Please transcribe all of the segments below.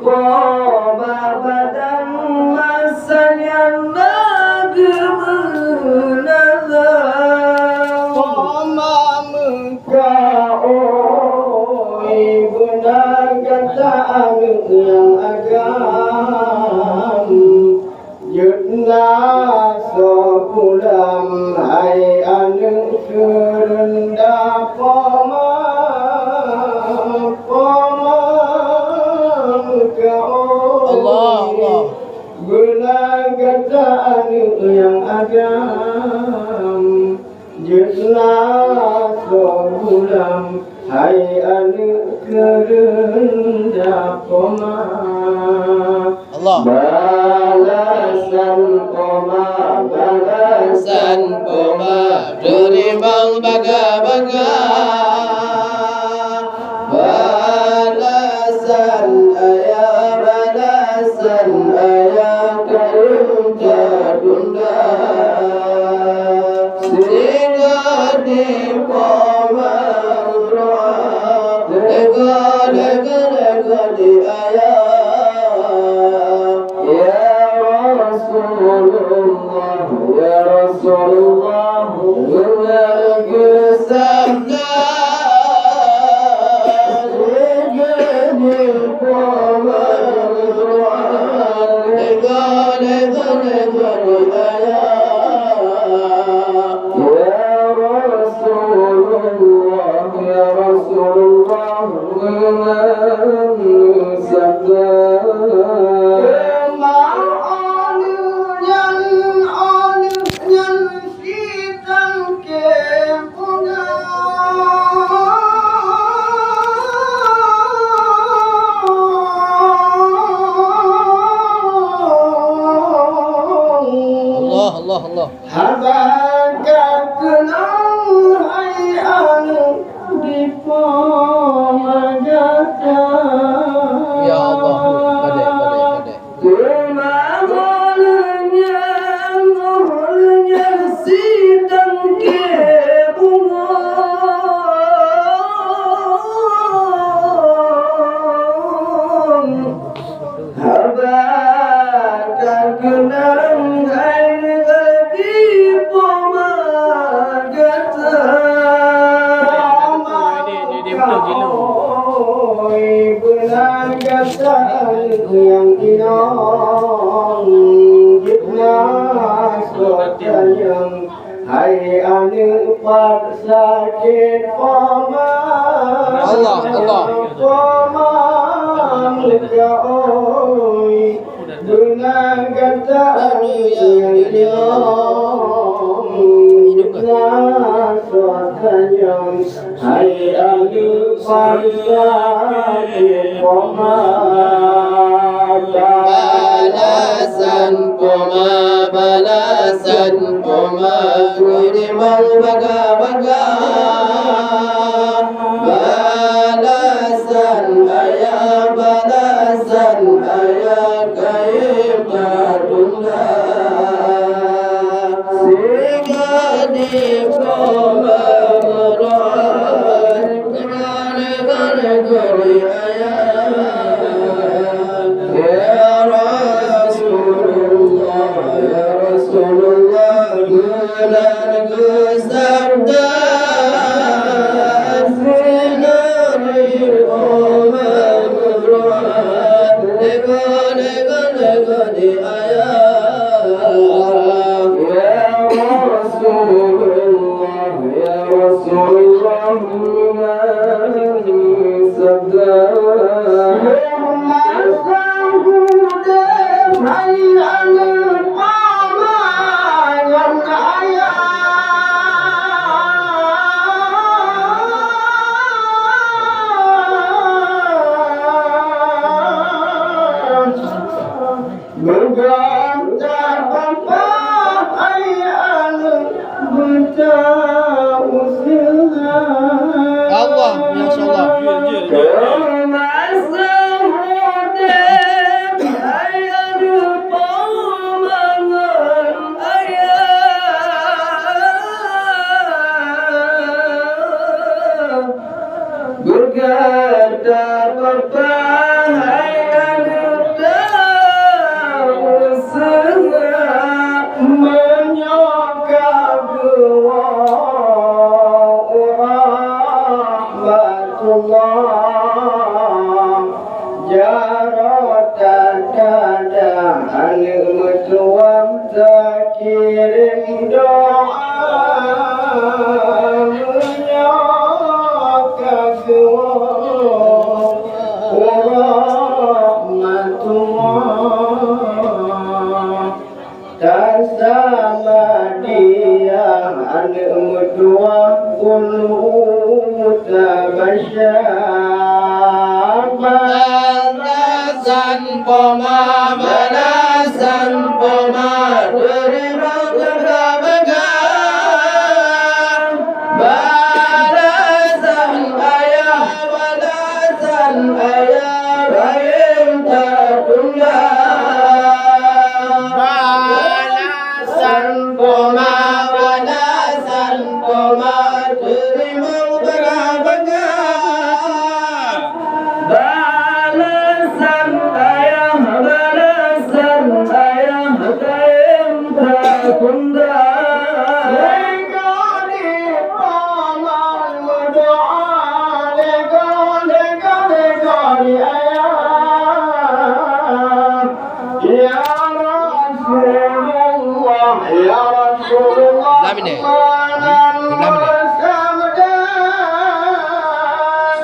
qoma badan masanya nagmenazam qoma muka oi guna kata yang agam yutna sepulang hai anu kerendah qoma Allah guna kata yang agam jelas sebulan hai anu kerendah koma Allah balasan koma dari bang baga balasan ayah karim jadunda sehingga di pemahruah lega di ayah ya Rasulullah benar kesabda Allah habaka kenal hai anu di pemagata ya Allah badai ngolnya sidang ke bunga habaka kenal yang inong gitnas yang hai anu pak sakit pama Allah pama muka oi dengan kata yang inong gitnas yang hai anu pak sakit pama balasan koma kuri bang baga balasan ayah kaim kadunda sehingga di koma meron kari ayah Jaratan kadang alik metuam kirim doa menyokak rahmatullah dan sama dia alik metuam kulu balasan poma balasan poma terima kebahagiaan balasan ayah rahim tertunda balasan poma terima kebahagiaan balasan ayah rahim tertunda sehingga di paman berdoa lega di ayah ya Rasulullah Lamine.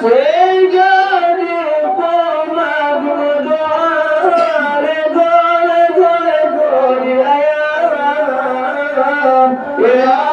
sehingga di paman berdoa lega di ayah ya